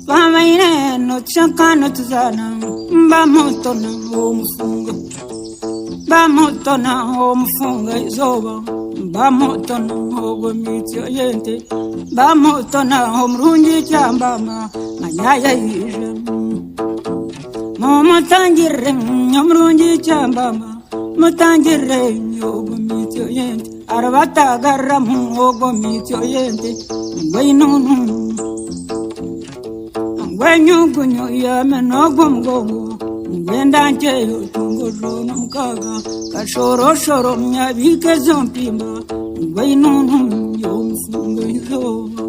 Pamaine no chakano tuzana bamutona omufunga bamutona omufunga izoba bamutona ogomityo yente bamutona omrungi cyambama manyaya yije mumutangire omrungi cyambama mutangire ogomityo yente arabatagara ogomityo yente ngwinunu Wenyugunyo yame nogomgongo Ngwenda njeyo tungoro mkaga Kashoro shoro mnyabike zompimba Ngwinunu yomfungo izoba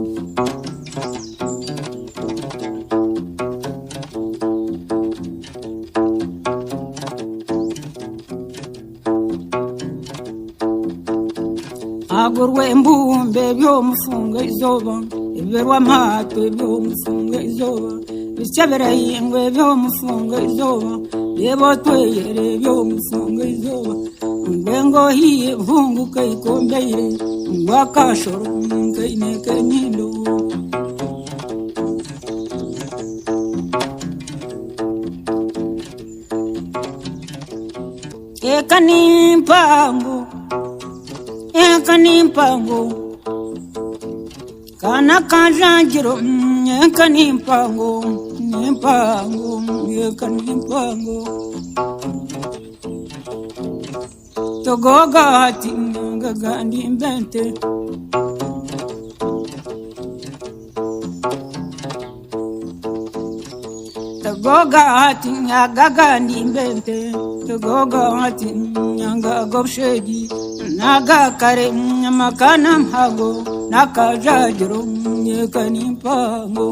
Agurwe mbumbe byomufungo izoba Iberwa matwe byomufungo izoba Bisyabera yingwe byomufungo izoba Yebo tweyere byomufungo izoba Ngwengo hiye vunguka ikombeye Ngwakashoro nkaineke nindo Eka ni mpango Kana kanjangiro eka ni mpango eka ni mpango Togoga hati ngagandi mbente Togoga hati ngagandi mbente Togoga hati ngagobshedi Naga kare makana mhago Nakajajiro eka ni mpango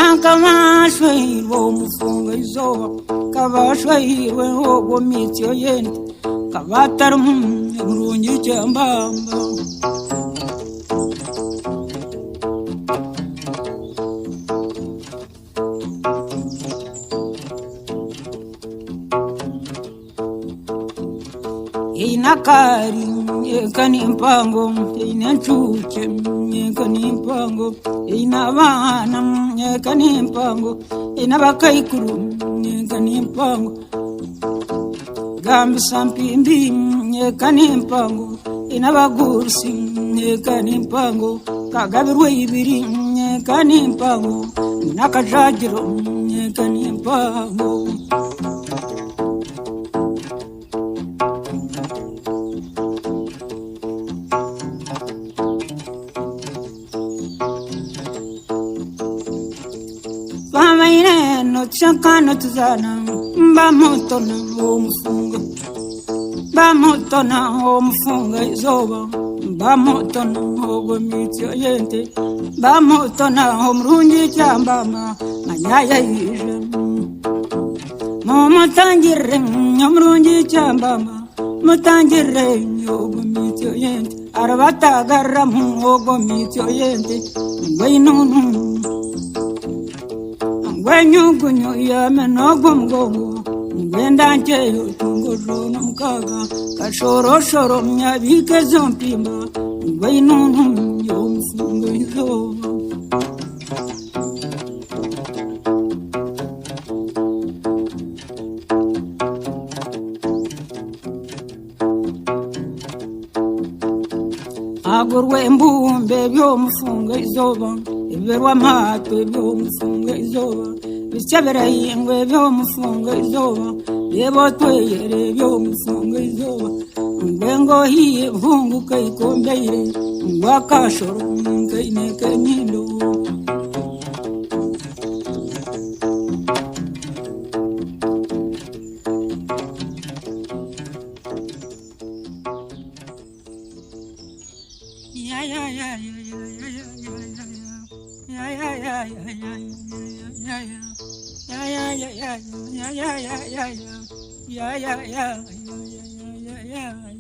Akabashwiro mufunga izoba Kabashwiro ogomityo yente Kabatar mrungi cyambamba Inakari ekani mpango inanchuche ekani mpango inabana ekani mpango inabakaikuru ekani mpango Gambi sampimbi ekani mpango inabagursi ekani mpango kagabirwe ibiri ekani mpango nakajagiro ekani mpango Pamaine no chakano tuzana bamutona omufunga bamutona omufunga izoba bamutona ogomityo yente bamutona omrungi cyambama manyaya yije mumutangire omrungi cyambama mutangire ogomityo yente arabatagara ogomityo yente ngwinunu Wenyugunyo yame nogomgongo Ngwenda njeyo tungoro mkaga Kashoro shoro mnyabike zompimba Ngwinunu yomfungo izoba Agurwe mbumbe byomufungo izoba Iberwa matwe byomufungo izoba Bisyabera yingwe byomufungo izoba Yebo tweyere byomufungo izoba Ngwengo hiye vunguka ikombeye Ngwakashoro nkaineke nindo Yeah.